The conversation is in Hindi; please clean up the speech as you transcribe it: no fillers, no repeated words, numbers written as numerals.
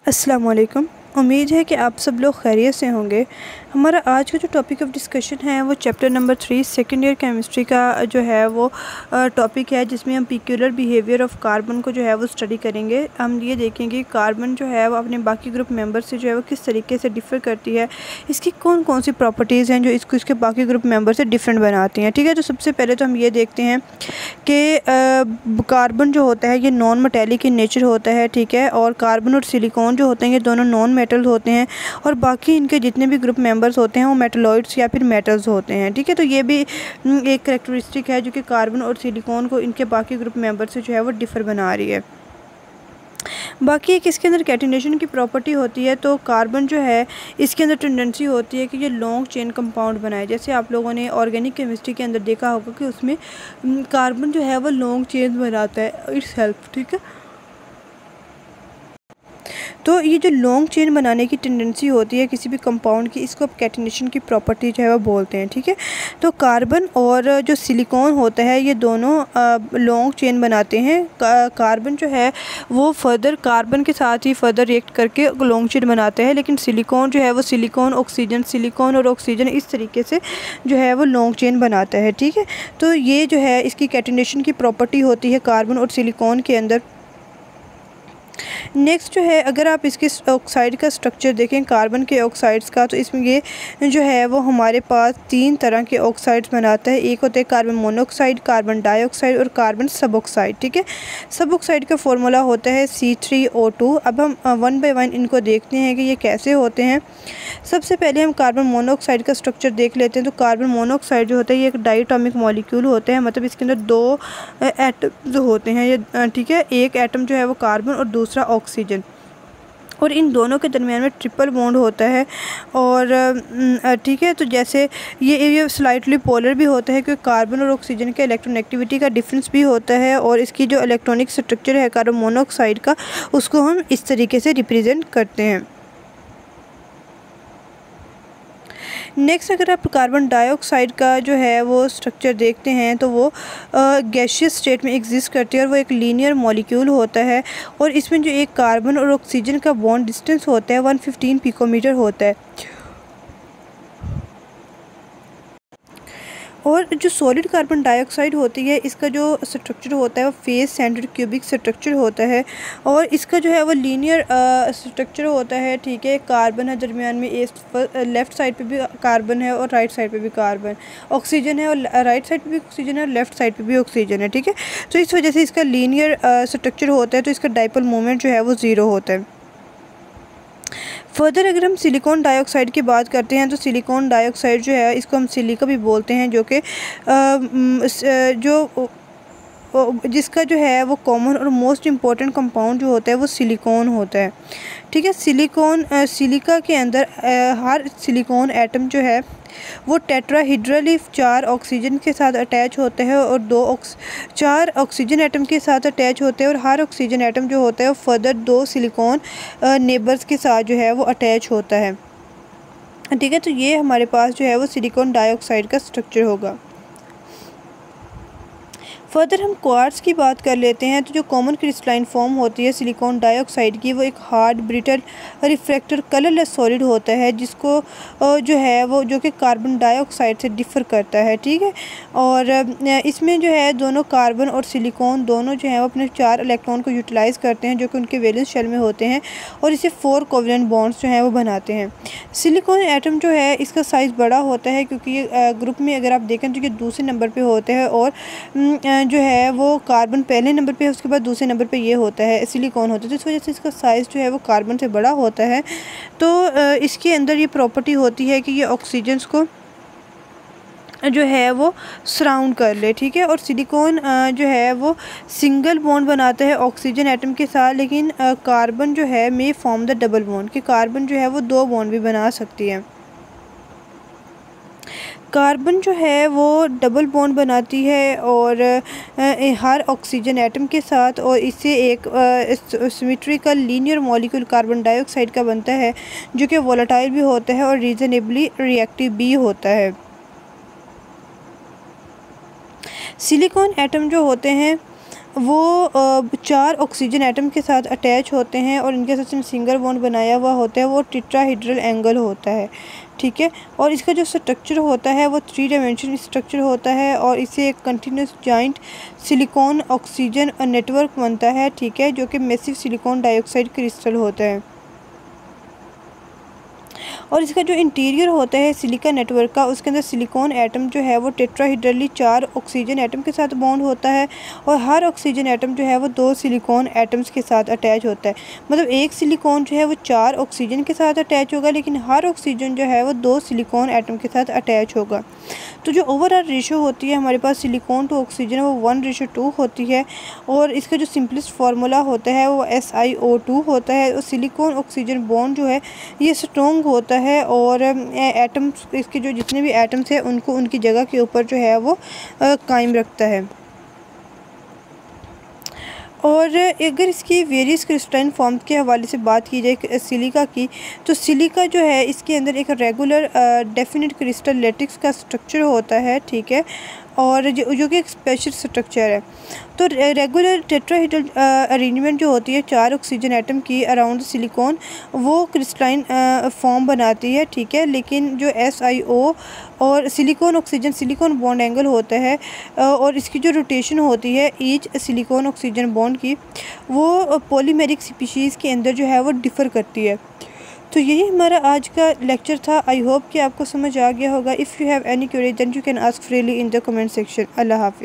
अस्सलाम वालेकुम। उम्मीद है कि आप सब लोग खैरियत से होंगे। हमारा आज का जो टॉपिक ऑफ डिस्कशन है वो chapter number 3 second year chemistry का जो है वो टॉपिक है, जिसमें हम पिक्यूलर बिहेवियर ऑफ कार्बन को जो है वो स्टडी करेंगे। हम ये देखेंगे कार्बन जो है वो अपने बाकी ग्रुप मेंबर से जो है वो किस तरीके से डिफ़र करती है, इसकी कौन कौन सी प्रॉपर्टीज़ हैं जो इसको इसके बाकी ग्रुप मेंबर से डिफरेंट बनाती हैं। ठीक है, तो सबसे पहले तो हम ये देखते हैं कि कार्बन जो होता है ये नॉन मेटेलिक इन नेचर होता है। ठीक है, और कार्बन और सिलिकॉन जो होते हैं ये दोनों नॉन मेटल होते हैं, और बाकी इनके जितने भी ग्रुप मेंबर्स होते हैं वो मेटलॉइड्स या फिर मेटल्स होते हैं। ठीक है, तो ये भी एक करेक्टरिस्टिक है जो कि कार्बन और सिलिकॉन को इनके बाकी ग्रुप मेंबर से जो है वो डिफ़र बना रही है। बाकी एक इसके अंदर कैटिनेशन की प्रॉपर्टी होती है। तो कार्बन जो है इसके अंदर टेंडेंसी होती है कि ये लॉन्ग चेन कंपाउंड बनाए। जैसे आप लोगों ने ऑर्गेनिक केमिस्ट्री के अंदर देखा होगा कि उसमें कार्बन जो है वो लॉन्ग चेन बनाता है इट्स हेल्प। ठीक है, तो ये जो लॉन्ग चेन बनाने की टेंडेंसी होती है किसी भी कंपाउंड की, इसको आप कैटिनेशन की प्रॉपर्टी जो है वो बोलते हैं। ठीक है, तो कार्बन और जो सिलिकॉन होता है ये दोनों लॉन्ग चेन बनाते हैं। कार्बन जो है वो फर्दर कार्बन के साथ ही फर्दर रिएक्ट करके लॉन्ग चेन बनाते हैं, लेकिन सिलिकॉन जो है वो सिलिकॉन और ऑक्सीजन इस तरीके से जो है वो लॉन्ग चेन बनाता है। ठीक है, तो ये जो है इसकी कैटिनेशन की प्रॉपर्टी होती है कार्बन और सिलिकॉन के अंदर। नेक्स्ट जो है, अगर आप इसके ऑक्साइड का स्ट्रक्चर देखें कार्बन के ऑक्साइड्स का, तो इसमें ये जो है वो हमारे पास 3 तरह के ऑक्साइड्स बनाता है। एक होते हैं कार्बन मोनोऑक्साइड, कार्बन डाइऑक्साइड और कार्बन सब ऑक्साइड। ठीक है, सब ऑक्साइड का फॉर्मूला होता है C3O2। अब हम वन बाय वन इनको देखते हैं कि ये कैसे होते हैं। सबसे पहले हम कार्बन मोनोऑक्साइड का स्ट्रक्चर देख लेते हैं। तो कार्बन मोनोऑक्साइड जो होता है ये एक डायटोमिक मॉलिक्यूल होते हैं, मतलब इसके अंदर 2 एटम जो होते हैं ये। ठीक है, एक एटम जो है वो कार्बन और दूसरा ऑक्सीजन, और इन दोनों के दरमियान में ट्रिपल बॉन्ड होता है। और ठीक है, तो जैसे ये स्लाइटली पोलर भी होता है क्योंकि कार्बन और ऑक्सीजन के इलेक्ट्रोनेगेटिविटी का डिफरेंस भी होता है, और इसकी जो इलेक्ट्रॉनिक स्ट्रक्चर है कार्बन मोनोऑक्साइड का उसको हम इस तरीके से रिप्रेजेंट करते हैं। नेक्स्ट, अगर आप कार्बन डाइऑक्साइड का जो है वो स्ट्रक्चर देखते हैं तो वो गैसियस स्टेट में एग्जिस्ट करती है, और वो एक लीनियर मॉलिक्यूल होता है। और इसमें जो एक कार्बन और ऑक्सीजन का बॉन्ड डिस्टेंस होता है 115 पिकोमीटर होता है। और जो सॉलिड कार्बन डाइऑक्साइड होती है इसका जो स्ट्रक्चर होता है वो फेस सेंटर्ड क्यूबिक स्ट्रक्चर होता है, और इसका जो है वो लीनियर स्ट्रक्चर होता है। ठीक है, कार्बन है दरमियान में, लेफ़्ट साइड पे भी कार्बन है और राइट साइड पे भी कार्बन, ऑक्सीजन है और राइट साइड पे भी ऑक्सीजन है और लेफ़्ट साइड पे भी ऑक्सीजन है। ठीक है, तो इस वजह से इसका लीनियर स्ट्रक्चर होता है, तो इसका डाइपोल मोमेंट जो है वो 0 होता है। फर्दर अगर हम सिलिकॉन डाइऑक्साइड की बात करते हैं तो सिलिकॉन डाइऑक्साइड जो है इसको हम सिलिका भी बोलते हैं, जो कि जिसका जो है वो कॉमन और मोस्ट इम्पॉर्टेंट कंपाउंड जो होता है वो सिलिकॉन होता है। ठीक है, सिलिका के अंदर हर सिलिकॉन एटम जो है वो टेट्राहीड्रली 4 ऑक्सीजन के साथ अटैच होते हैं और 4 ऑक्सीजन एटम के साथ अटैच होते हैं, और हर ऑक्सीजन एटम जो होता है वो फर्दर 2 सिलिकॉन नेबर्स के साथ जो है वो अटैच होता है। ठीक है, तो ये हमारे पास जो है वो सिलिकॉन डाइऑक्साइड का स्ट्रक्चर होगा। फर्दर हम क्वार्ट्ज की बात कर लेते हैं। तो जो कॉमन क्रिस्टलाइन फॉर्म होती है सिलिकॉन डाइऑक्साइड की, वो एक hard brittle refractor colourless solid होता है, जिसको जो है वो जो कि कार्बन डाइऑक्साइड से डिफ़र करता है। ठीक है, और इसमें जो है दोनों कार्बन और सिलिकॉन दोनों जो है वो अपने 4 इलेक्ट्रॉन को यूटिलाइज़ करते हैं जो कि उनके वैलेंस शेल में होते हैं, और इसे 4 कोवेलेंट बॉन्ड्स जो हैं वो बनाते हैं। सिलिकॉन एटम जो है इसका साइज़ बड़ा होता है क्योंकि ये ग्रुप में अगर आप देखें तो ये दूसरे नंबर पर होते हैं, और जो है वो कार्बन पहले नंबर पे है, उसके बाद दूसरे नंबर पे ये होता है सिलिकॉन होता है, तो इस वजह से इसका साइज़ जो है वो कार्बन से बड़ा होता है। तो इसके अंदर ये प्रॉपर्टी होती है कि ये ऑक्सीजन्स को जो है वो सराउंड कर ले। ठीक है, और सिलिकॉन जो है वो सिंगल बॉन्ड बनाता है ऑक्सीजन एटम के साथ, लेकिन कार्बन जो है may form the double bond, कि कार्बन जो है वो 2 बॉन्ड भी बना सकती है। कार्बन जो है वो डबल बॉन्ड बनाती है और हर ऑक्सीजन एटम के साथ, और इससे एक symmetrical linear molecule carbon dioxide का बनता है, जो कि वोलेटाइल भी होता है और रीजनेबली रिएक्टिव भी होता है। सिलिकॉन एटम जो होते हैं वो 4 ऑक्सीजन एटम के साथ अटैच होते हैं और इनके साथ सिंगल बॉन्ड बनाया हुआ होता है, वो टेट्राहेड्रल एंगल होता है, ठीक है। और इसका जो स्ट्रक्चर होता है वो 3 डायमेंशन स्ट्रक्चर होता है और इससे एक continuous joint silicon oxygen network बनता है, ठीक है, जो कि मैसिव सिलिकॉन डाइऑक्साइड क्रिस्टल होता है। और इसका जो इंटीरियर होता है सिलिका नेटवर्क का, उसके अंदर सिलिकॉन एटम जो है वो टेट्राहेड्रली 4 ऑक्सीजन एटम के साथ बॉन्ड होता है और हर ऑक्सीजन एटम जो है वो 2 सिलिकॉन एटम्स के साथ अटैच होता है। मतलब एक सिलिकॉन जो है वो 4 ऑक्सीजन के साथ अटैच होगा, लेकिन हर ऑक्सीजन जो है वो 2 सिलिकॉन एटम के साथ अटैच होगा। तो जो ओवरऑल रेशो होती है हमारे पास सिलिकॉन टू ऑक्सीजन वो 1:2 होती है और इसका जो सिंपलेस्ट फार्मूला होता है वो SiO2 होता है। और सिलिकॉन ऑक्सीजन बॉन्ड जो है ये स्ट्रॉन्ग होता है और एटम्स, इसके जो जितने भी एटम्स हैं उनको उनकी जगह के ऊपर जो है वो कायम रखता है। और अगर इसकी वेरियस क्रिस्टलाइन फॉर्म के हवाले से बात की जाए सिलिका की, तो सिलिका जो है इसके अंदर एक रेगुलर डेफिनेट क्रिस्टल लैटिक्स का स्ट्रक्चर होता है, ठीक है, और जो कि एक स्पेशल स्ट्रक्चर है। तो रेगुलर टेट्राहेड्रल अरेंजमेंट जो होती है 4 ऑक्सीजन एटम की अराउंड सिलिकॉन, वो क्रिस्टलाइन फॉर्म बनाती है, ठीक है। लेकिन जो SiO और silicon oxygen silicon bond angle होता है और इसकी जो रोटेशन होती है ईच सिलिकॉन ऑक्सीजन बॉन्ड की, वो पॉलीमेरिक स्पीशीज़ के अंदर जो है वो डिफ़र करती है। तो यही हमारा आज का लेक्चर था। आई होप कि आपको समझ आ गया होगा। If you have any query then you can ask freely in the comment section. अल्लाह हाफिज़।